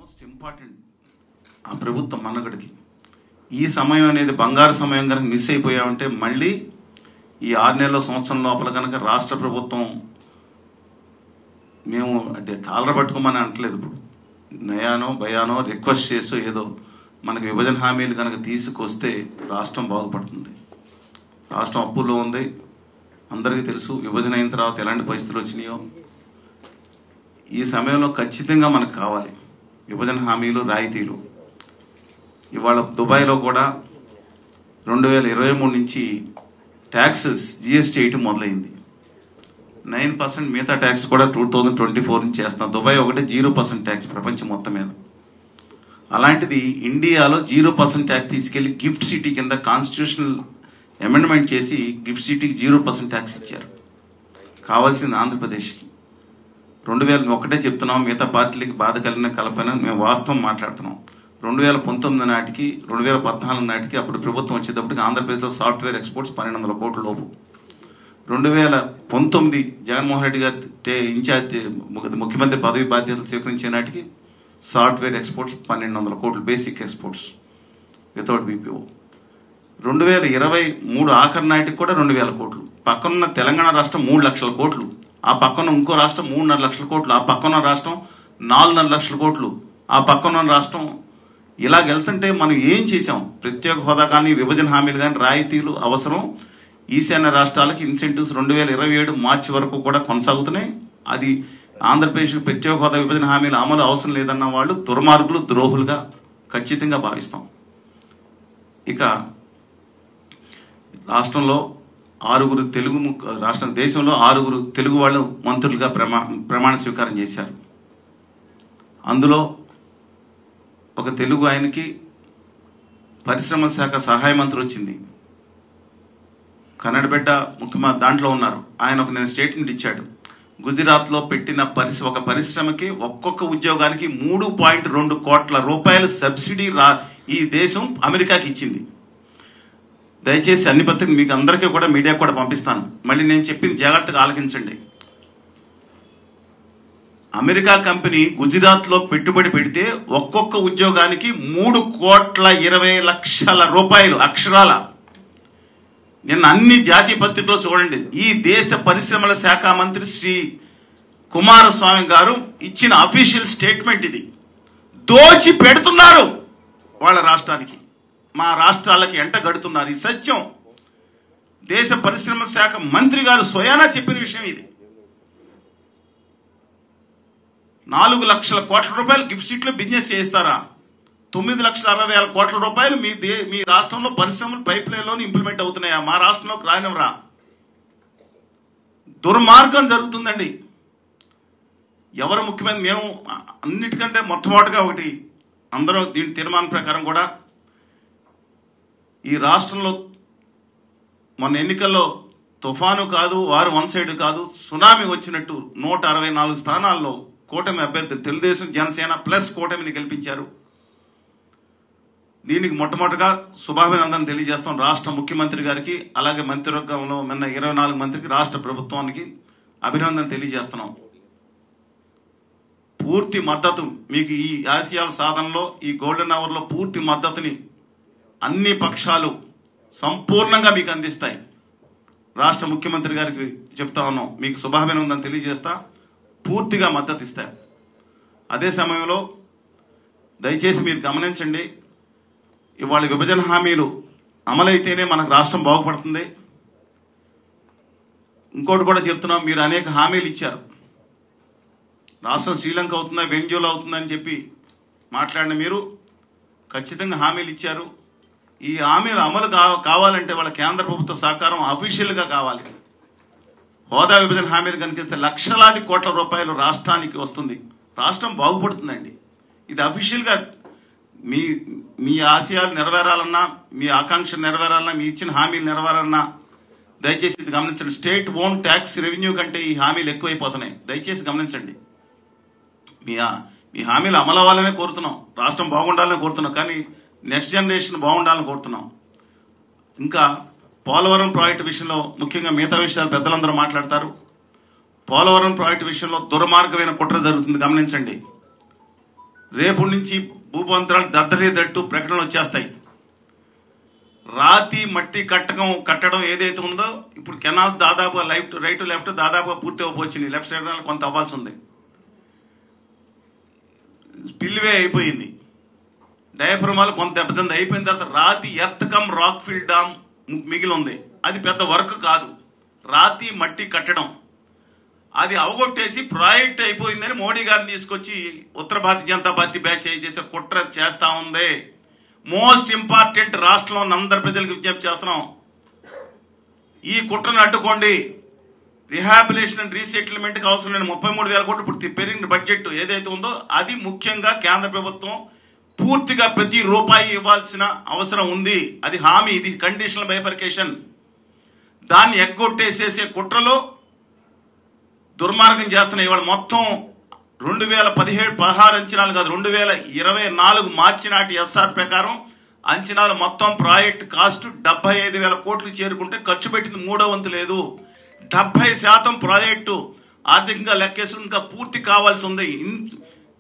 Most important ఆ ప్రభుత్వం మన్నగడికి ఈ సమయం అనేది బంగారు సమయం కనుక మిస్ అయిపోయామంటే మళ్ళీ ఈ 6 నెలల సంవత్సరం లోపల కనుక రాష్ట్ర ప్రభుత్వం మేము అంటే కాలర పట్టుకోమని అంటలేదు. ఇప్పుడు నయానో భయానో రిక్వెస్ట్ చేసో ఏదో మనకు విభజన హామీలు కనుక తీసుకొస్తే రాష్ట్రం బాగుపడుతుంది. రాష్ట్రం అప్పుల్లో ఉంది, అందరికీ తెలుసు. విభజన అయిన తర్వాత ఎలాంటి పరిస్థితులు వచ్చినాయో ఈ సమయంలో ఖచ్చితంగా మనకు కావాలి విభజన హామీలు, రాయితీలు. ఇవాళ దుబాయ్లో కూడా 2023 నుంచి ట్యాక్సెస్ జిఎస్టీ వేయటం మొదలైంది. 9% మిగతా ట్యాక్స్ కూడా 2024 నుంచి చేస్తున్నాం. దుబాయ్ ఒకటే 0% ట్యాక్స్ ప్రపంచం మొత్తం మీద. అలాంటిది ఇండియాలో 0% ట్యాక్స్ తీసుకెళ్లి గిఫ్ట్ సిటీ కింద కాన్స్టిట్యూషనల్ అమెండ్మెంట్ చేసి గిఫ్ట్ సిటీకి 0% ట్యాక్స్ ఇచ్చారు. కావాల్సింది ఆంధ్రప్రదేశ్కి 2000 ఒకటే చెప్తున్నాం, మిగతా పార్టీలకి బాధ కలిగిన కలపన మేము వాస్తవం మాట్లాడుతున్నాం. 2019 నాటికి 2014 నాటికి అప్పుడు ప్రభుత్వం వచ్చేటప్పటికి ఆంధ్రప్రదేశ్లో సాఫ్ట్వేర్ ఎక్స్పోర్ట్స్ 1200 కోట్ల లోపు. 2019 జగన్మోహన్ రెడ్డి గారి ఇన్ఛార్జ్ ముఖ్యమంత్రి పదవి బాధ్యతలు స్వీకరించే నాటికి సాఫ్ట్వేర్ ఎక్స్పోర్ట్స్ 1200 కోట్లు, బేసిక్ ఎక్స్పోర్ట్స్ వితౌట్ బీపీఓ. 2023 ఆఖరి నాటికి కూడా 2000 కోట్లు. పక్కనున్న తెలంగాణ రాష్ట్రం 3 లక్షల కోట్లు, ఆ పక్కన ఇంకో రాష్ట్రం 3.5 లక్షల కోట్లు, ఆ పక్కన రాష్ట్రం 4.5 లక్షల కోట్లు, ఆ పక్కన రాష్ట్రం ఇలాగెళ్తుంటే మనం ఏం చేసాం? ప్రత్యేక హోదా కానీ, విభజన హామీలు కానీ, రాయితీలు అవసరం. ఈశాన్య రాష్ట్రాలకి ఇన్సెంటివ్స్ 2027 మార్చి వరకు కూడా కొనసాగుతున్నాయి. అది ఆంధ్రప్రదేశ్ ప్రత్యేక హోదా, విభజన హామీలు అమలు అవసరం లేదన్న వాళ్ళు దుర్మార్గులు, ద్రోహులుగా ఖచ్చితంగా భావిస్తాం. ఇక రాష్ట్రంలో దేశంలో 6 తెలుగు వాళ్ళు మంత్రులుగా ప్రమాణ స్వీకారం చేశారు. అందులో ఒక తెలుగు ఆయనకి పరిశ్రమల శాఖ సహాయ మంత్రి వచ్చింది, కన్నడ బిడ్డ ముఖ్యమంత్రి దాంట్లో ఉన్నారు. ఆయన నేను స్టేట్మెంట్ ఇచ్చాడు. గుజరాత్లో పెట్టిన ఒక పరిశ్రమకి ఒక్కొక్క ఉద్యోగానికి 3.2 కోట్ల రూపాయలు సబ్సిడీ ఈ దేశం అమెరికాకి ఇచ్చింది. దయచేసి అన్ని పత్రికలు మీకు అందరికీ కూడా మీడియా కూడా పంపిస్తాను. మళ్ళీ నేను చెప్పింది జాగ్రత్తగా ఆలకించండి. అమెరికా కంపెనీ గుజరాత్లో పెట్టుబడి పెడితే ఒక్కొక్క ఉద్యోగానికి 3,20,00,000 రూపాయలు అక్షరాల. నిన్న అన్ని జాతీయ పత్రికలో చూడండి. ఈ దేశ పరిశ్రమల శాఖ మంత్రి శ్రీ కుమారస్వామి గారు ఇచ్చిన అఫీషియల్ స్టేట్మెంట్ ఇది. దోచి పెడుతున్నారు వాళ్ళ రాష్ట్రానికి, మా రాష్ట్రాలకి ఎంట గడుతున్నారు. ఈ సత్యం దేశ పరిశ్రమల శాఖ మంత్రి గారు స్వయానా చెప్పిన విషయం ఇది. 4 లక్షల కోట్ల రూపాయలు గిఫ్ట్ సిటీలో బిజినెస్ చేస్తారా? 9,60,000 కోట్ల రూపాయలు మీ రాష్ట్రంలో పరిశ్రమలు పైప్ లైన్ లోని ఇంప్లిమెంట్ అవుతున్నాయా? మా రాష్ట్రంలోకి రానివరా? దుర్మార్గం జరుగుతుందండి. ఎవరు ముఖ్యమైన మేము అన్నిటికంటే మొట్టమొదటిగా ఒకటి అందరూ దీని తీర్మానం ప్రకారం కూడా ఈ రాష్ట్రంలో మొన్న ఎన్నికల్లో తుఫాను కాదు, వారు వన్ సైడ్ కాదు, సునామీ వచ్చినట్టు 164 స్థానాల్లో కూటమి అభ్యర్థులు తెలుగుదేశం, జనసేన ప్లస్ కూటమిని గెలిపించారు. దీనికి మొట్టమొదటిగా శుభాభినందనలు తెలియజేస్తాం రాష్ట్ర ముఖ్యమంత్రి గారికి, అలాగే మంత్రివర్గంలో ఉన్న 24 మంత్రికి, రాష్ట్ర ప్రభుత్వానికి అభినందనలు తెలియజేస్తున్నాం. పూర్తి మద్దతు మీకు ఈ ఆశయాల సాధనలో, ఈ గోల్డెన్ అవర్ లో పూర్తి మద్దతుని అన్ని పక్షాలు సంపూర్ణంగా మీకు అందిస్తాయి. రాష్ట్ర ముఖ్యమంత్రి గారికి చెప్తా ఉన్నాం, మీకు శుభాభినందనలు తెలియజేస్తా, పూర్తిగా మద్దతు ఇస్తారు. అదే సమయంలో దయచేసి మీరు గమనించండి, ఇవాళ విభజన హామీలు అమలైతేనే మనకు రాష్ట్రం బాగుపడుతుంది. ఇంకోటి కూడా చెప్తున్నాం, మీరు అనేక హామీలు ఇచ్చారు. రాష్ట్రం శ్రీలంక అవుతుందా, వెంజులా అవుతుందని చెప్పి మాట్లాడిన మీరు ఖచ్చితంగా హామీలు ఇచ్చారు. ఈ హామీలు అమలు కావాలంటే వాళ్ళ కేంద్ర ప్రభుత్వ సహకారం అఫీషియల్ గా కావాలి. హోదా విభజన హామీలు కనిపిస్తే లక్షలాది కోట్ల రూపాయలు రాష్ట్రానికి వస్తుంది, రాష్ట్రం బాగుపడుతుందండి. ఇది అఫీషియల్ గా మీ ఆశయాలు నెరవేరాలన్నా, మీ ఆకాంక్ష నెరవేరాలన్నా, మీ ఇచ్చిన హామీలు నెరవేరాలన్నా దయచేసి ఇది గమనించండి. స్టేట్ ఓన్ ట్యాక్స్ రెవెన్యూ కంటే ఈ హామీలు ఎక్కువైపోతున్నాయి. దయచేసి గమనించండి. మీ హామీలు అమలు అవ్వాలనే కోరుతున్నాం, రాష్ట్రం బాగుండాలని కోరుతున్నాం, కానీ నెక్స్ట్ జనరేషన్ బాగుండాలని కోరుతున్నాం. ఇంకా పోలవరం ప్రాజెక్టు విషయంలో ముఖ్యంగా మిగతా విషయాలు పెద్దలందరూ మాట్లాడతారు. పోలవరం ప్రాజెక్టు విషయంలో దుర్మార్గమైన కుట్ర జరుగుతుంది, గమనించండి. రేపు నుంచి భూపంతరాలు దద్దరేదట్టు ప్రకటనలు వచ్చేస్తాయి. రాతి మట్టి కట్టడం ఏదైతే ఉందో ఇప్పుడు కెనాల్స్ దాదాపుగా రైట్ టు లెఫ్ట్ దాదాపుగా పూర్తి అవ్వచ్చింది. లెఫ్ట్ సైడ్ కొంత అవ్వాల్సి ఉంది. స్పిల్వే అయిపోయింది. డయాఫ్రమాలు కొంత దెబ్బతింది. అయిపోయిన తర్వాత రాతి earth cum rock fill dam మిగిలి ఉంది. అది పెద్ద వర్క్ కాదు, రాతి మట్టి కట్టడం. అది అవగొట్టేసి ప్రాజెక్ట్ అయిపోయిందని మోడీ గారిని తీసుకొచ్చి ఉత్తర భారతీయ జనతా పార్టీ బ్యాచ్ చేసే కుట్ర చేస్తా ఉంది. మోస్ట్ ఇంపార్టెంట్ రాష్ట్రంలో ఉన్న అందరి ప్రజలకు విజ్ఞప్తి చేస్తున్నాం, ఈ కుట్రను అడ్డుకోండి. రిహాబిలేషన్ అండ్ రీసెటిల్మెంట్ కి అవసరమైన 33,000 కోట్లు ఇప్పుడు పెరిగిన బడ్జెట్ ఏదైతే ఉందో అది ముఖ్యంగా కేంద్ర ప్రభుత్వం పూర్తిగా ప్రతి రూపాయి ఇవ్వాల్సిన అవసరం ఉంది. అది హామీ, ఇది కండిషనల్ బైఫర్కేషన్. దాన్ని ఎగ్గొట్టేసేసే కుట్రలో దుర్మార్గం చేస్తున్నాయి. ఇవాళ మొత్తం 2016 అంచనాలు కాదు, 2024 మార్చి నాటి ఎస్ఆర్ ప్రకారం అంచనాలు మొత్తం ప్రాజెక్ట్ కాస్ట్ 75,000 కోట్లు చేరుకుంటే ఖర్చు పెట్టింది 3వ వంతు లేదు. 70% ప్రాజెక్టు ఆర్థికంగా లెక్కేసి ఇంకా పూర్తి కావాల్సి ఉంది.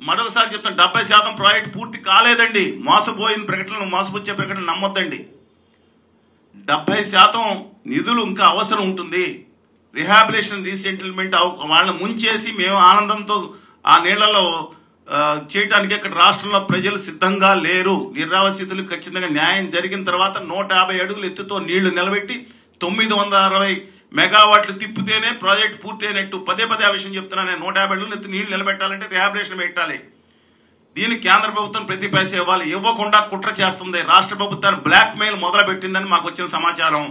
మరొకసారి చెప్తాను, 70% ప్రాజెక్టు పూర్తి కాలేదండి. మోసపోయిన ప్రకటనలు, మోసపుచ్చే ప్రకటన నమ్మొద్దండి. 70% నిధులు ఇంకా అవసరం ఉంటుంది. రిహాబిలేషన్ రీసెటిల్మెంట్ వాళ్ళని ముంచేసి మేము ఆనందంతో ఆ నీళ్లలో చేయడానికి ఇక్కడ రాష్ట్రంలో ప్రజలు సిద్ధంగా లేరు. నిర్వాసితులు ఖచ్చితంగా న్యాయం జరిగిన తర్వాత 150 అడుగులు ఎత్తుతో నీళ్లు నిలబెట్టి 960 మెగావాట్లు తిప్పితేనే ప్రాజెక్ట్ పూర్తి అయినట్టు. పదే ఆ విషయం చెప్తున్నాను. 150 అడుగులు ఎత్తు నీళ్లు నిలబెట్టాలంటే రిహాబిలేషన్ పెట్టాలి. దీనికి కేంద్ర ప్రభుత్వం ప్రతి పైసా ఇవ్వాలి. ఇవ్వకుండా కుట్ర చేస్తుంది. రాష్ట్ర ప్రభుత్వాన్ని బ్లాక్ మెయిల్ మొదలు పెట్టిందని మాకు వచ్చిన సమాచారం.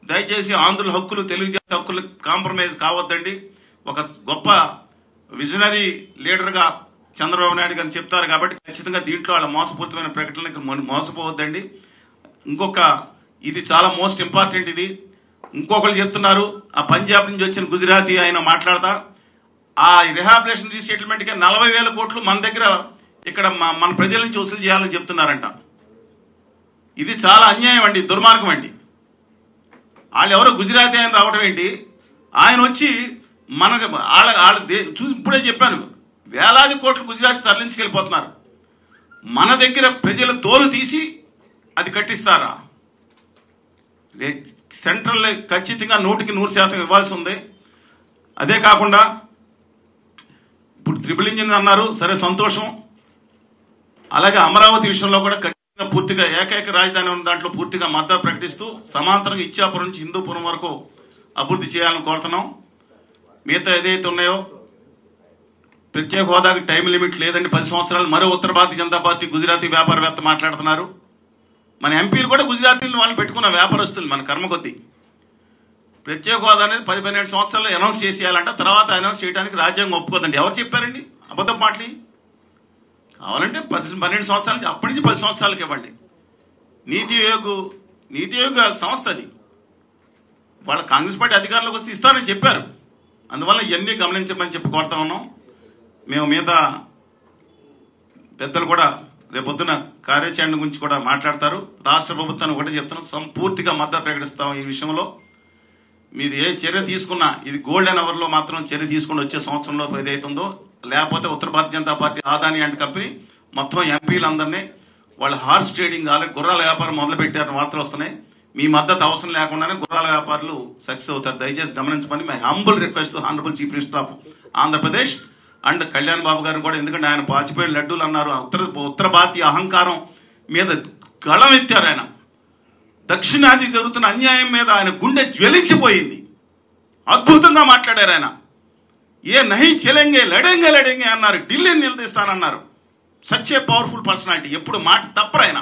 దయచేసి ఆంధ్రుల హక్కులు, తెలుగుదేశం హక్కులు కాంప్రమైజ్ కావద్దండి. ఒక గొప్ప విజనరీ లీడర్ గా చంద్రబాబు నాయుడు గారిని చెప్తారు కాబట్టి ఖచ్చితంగా దీంట్లో వాళ్ళ మోసపూరితమైన ప్రకటనలకు మోసపోవద్దండి. ఇది చాలా మోస్ట్ ఇంపార్టెంట్. ఇది ఇంకొకరు చెప్తున్నారు, ఆ పంజాబ్ నుంచి వచ్చిన గుజరాతీ ఆయన మాట్లాడతా ఆ రిహాబిలేషన్ రీసెటిల్మెంట్ కి 40,000 కోట్లు మన దగ్గర ఇక్కడ మన ప్రజల నుంచి వసూలు చేయాలని చెప్తున్నారంట. ఇది చాలా అన్యాయం అండి, దుర్మార్గం అండి. వాళ్ళు ఎవరో గుజరాతీ ఆయన రావటం ఏంటి? ఆయన వచ్చి మనకు చూసి ఇప్పుడే చెప్పాను, వేలాది కోట్లు గుజరాత్ తరలించుకెళ్ళిపోతున్నారు. మన దగ్గర ప్రజల తోలు తీసి అది కట్టిస్తారా? సెంట్రల్ ఖచ్చితంగా 100% ఇవ్వాల్సి ఉంది. అదే కాకుండా ఇప్పుడు ట్రిపుల్ ఇంజిన్ అన్నారు, సరే సంతోషం. అలాగే అమరావతి విషయంలో కూడా ఖచ్చితంగా పూర్తిగా ఏకైక రాజధాని ఉన్న దాంట్లో పూర్తిగా మద్దతు ప్రకటిస్తూ సమాంతరంగా ఇచ్చాపురం నుంచి హిందూపురం వరకు అభివృద్ధి చేయాలని కోరుతున్నాం. మిగతా ఏదైతే ఉన్నాయో ప్రత్యేక హోదాకి టైం లిమిట్ లేదండి, 10 సంవత్సరాలు. మరో ఉత్తర భారతీయ జనతా పార్టీ గుజరాతీ వ్యాపారవేత్త మాట్లాడుతున్నారు. మన ఎంపీలు కూడా గుజరాతీలు వాళ్ళు పెట్టుకున్న వ్యాపారస్తులు. మన కర్మ కొద్దీ ప్రత్యేక హోదా అనేది 10-12 సంవత్సరాలు అనౌన్స్ చేసేయాలంట. తర్వాత అనౌన్స్ చేయడానికి రాజ్యాంగం ఒప్పుకోదండి. ఎవరు చెప్పారండి అబద్ధం మాటలు? కావాలంటే 12 సంవత్సరాలకి, అప్పటి నుంచి 10 సంవత్సరాలకి ఇవ్వండి. నీతి ఆయోగ్ సంస్థ అది. వాళ్ళ కాంగ్రెస్ పార్టీ అధికారంలోకి వస్తే ఇస్తారని చెప్పారు. అందువల్ల ఇవన్నీ గమనించమని చెప్పి కోరుతా ఉన్నాం. మేము మిగతా పెద్దలు కూడా రేపొద్దున కార్యాచరణ గురించి కూడా మాట్లాడతారు. రాష్ట్ర ప్రభుత్వాన్ని ఒకటే చెప్తున్నాం, సంపూర్తిగా మద్దతు ప్రకటిస్తాం. ఈ విషయంలో మీరు ఏ చర్య తీసుకున్నా ఇది గోల్డెన్ అవర్ లో మాత్రం చర్య తీసుకుని వచ్చే సంవత్సరంలో ఏదైతుందో, లేకపోతే ఉత్తర Bharatiya Janata party Adani and company మొత్తం ఎంపీలందరినీ వాళ్ళ హార్స్ ట్రేడింగ్ ఆల్రెడీ గుర్రాల వ్యాపారం మొదలు పెట్టారని వార్తలు వస్తున్నాయి. మీ మద్దతు అవసరం లేకుండానే గుర్రాల వ్యాపారులు సక్సెస్ అవుతారు. దయచేసి గమనించమని my humble request honourable chief minister of Andhra Pradesh and Kalyan Babu గారిని కూడా. ఎందుకంటే ఆయన పాచిపోయిన లడ్డూలు అన్నారు. ఉత్తర భారతీయ అహంకారం మీద గళం ఎత్తారు ఆయన. దక్షిణాది జరుగుతున్న అన్యాయం మీద ఆయన గుండె జ్వలించిపోయింది. అద్భుతంగా మాట్లాడారు ఆయన. ఏ నహి చెలెంగే లడెంగే అన్నారు. ఢిల్లీని నిలదీస్తానన్నారు. Such a powerful personality. ఎప్పుడు మాట తప్పరు ఆయన.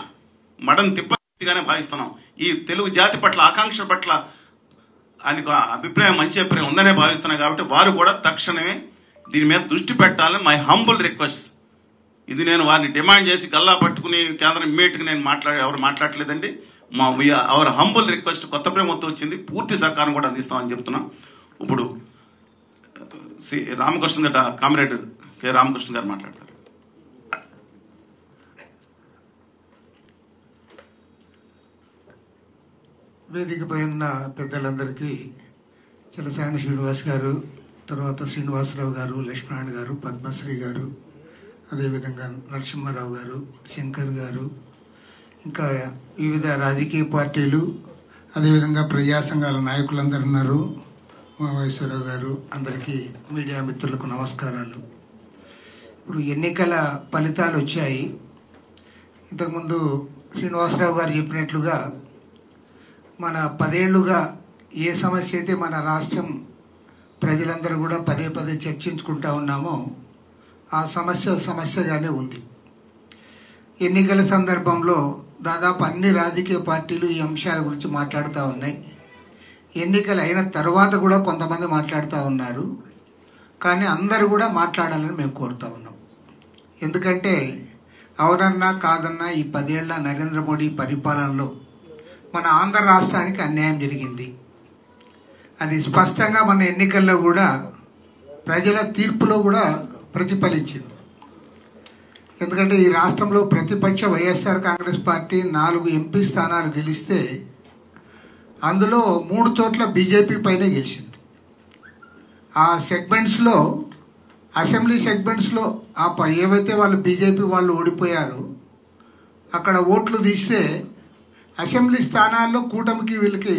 మడని తిప్పగానే భావిస్తున్నాం. ఈ తెలుగు జాతి పట్ల, ఆకాంక్ష పట్ల ఆయనకు అభిప్రాయం, మంచి అభిప్రాయం ఉందనే భావిస్తున్నాం. కాబట్టి వారు కూడా తక్షణమే దీని మీద దృష్టి పెట్టాలని మై హంబుల్ రిక్వెస్ట్. ఇది నేను వారిని డిమాండ్ చేసి గల్లా పట్టుకుని కేంద్రం ఇమ్మీడియట్గా నేను ఎవరు మాట్లాడలేదండి. అవర్ హంబుల్ రిక్వెస్ట్ కొత్త ప్రభుత్వం వచ్చింది, పూర్తి సహకారం కూడా అందిస్తామని చెప్తున్నాం. ఇప్పుడు రామకృష్ణ గారు, కామ్రేడ్ కె రామకృష్ణ గారు మాట్లాడతారు. వేదికపై ఉన్న పెద్దలందరికీ, చలసాని శ్రీనివాస్ గారు, తర్వాత శ్రీనివాసరావు గారు, లక్ష్మణ్ గారు, పద్మశ్రీ గారు, అదేవిధంగా నరసింహారావు గారు, శంకర్ గారు, ఇంకా వివిధ రాజకీయ పార్టీలు, అదేవిధంగా ప్రజా సంఘాల నాయకులందరూ ఉన్నారు. మహేశ్వరరావు గారు, అందరికీ మీడియా మిత్రులకు నమస్కారాలు. ఇప్పుడు ఎన్నికల ఫలితాలు వచ్చాయి. ఇంతకుముందు శ్రీనివాసరావు గారు చెప్పినట్లుగా మన 10 ఏళ్లుగా ఏ సమస్య అయితే మన రాష్ట్రం ప్రజలందరూ కూడా పదే పదే చర్చించుకుంటా ఉన్నామో ఆ సమస్యగానే ఉంది. ఎన్నికల సందర్భంలో దాదాపు అన్ని రాజకీయ పార్టీలు ఈ అంశాల గురించి మాట్లాడుతూ ఉన్నాయి. ఎన్నికలు అయిన తర్వాత కూడా కొంతమంది మాట్లాడుతూ ఉన్నారు. కానీ అందరూ కూడా మాట్లాడాలని మేము కోరుతూ ఉన్నాం. ఎందుకంటే అవునన్నా కాదన్నా ఈ 10 ఏళ్ల నరేంద్ర మోడీ పరిపాలనలో మన ఆంధ్ర రాష్ట్రానికి అన్యాయం జరిగింది. అది స్పష్టంగా మన ఎన్నికల్లో కూడా ప్రజల తీర్పులో కూడా ప్రతిఫలించింది. ఎందుకంటే ఈ రాష్ట్రంలో ప్రతిపక్ష వైఎస్ఆర్ కాంగ్రెస్ పార్టీ 4 ఎంపీ స్థానాలు గెలిస్తే అందులో 3 చోట్ల బీజేపీ పైనే గెలిచింది. ఆ సెగ్మెంట్స్లో, అసెంబ్లీ సెగ్మెంట్స్లో ఏవైతే వాళ్ళు బీజేపీ వాళ్ళు ఓడిపోయారో అక్కడ ఓట్లు తీస్తే అసెంబ్లీ స్థానాల్లో కూటమికి వీళ్ళకి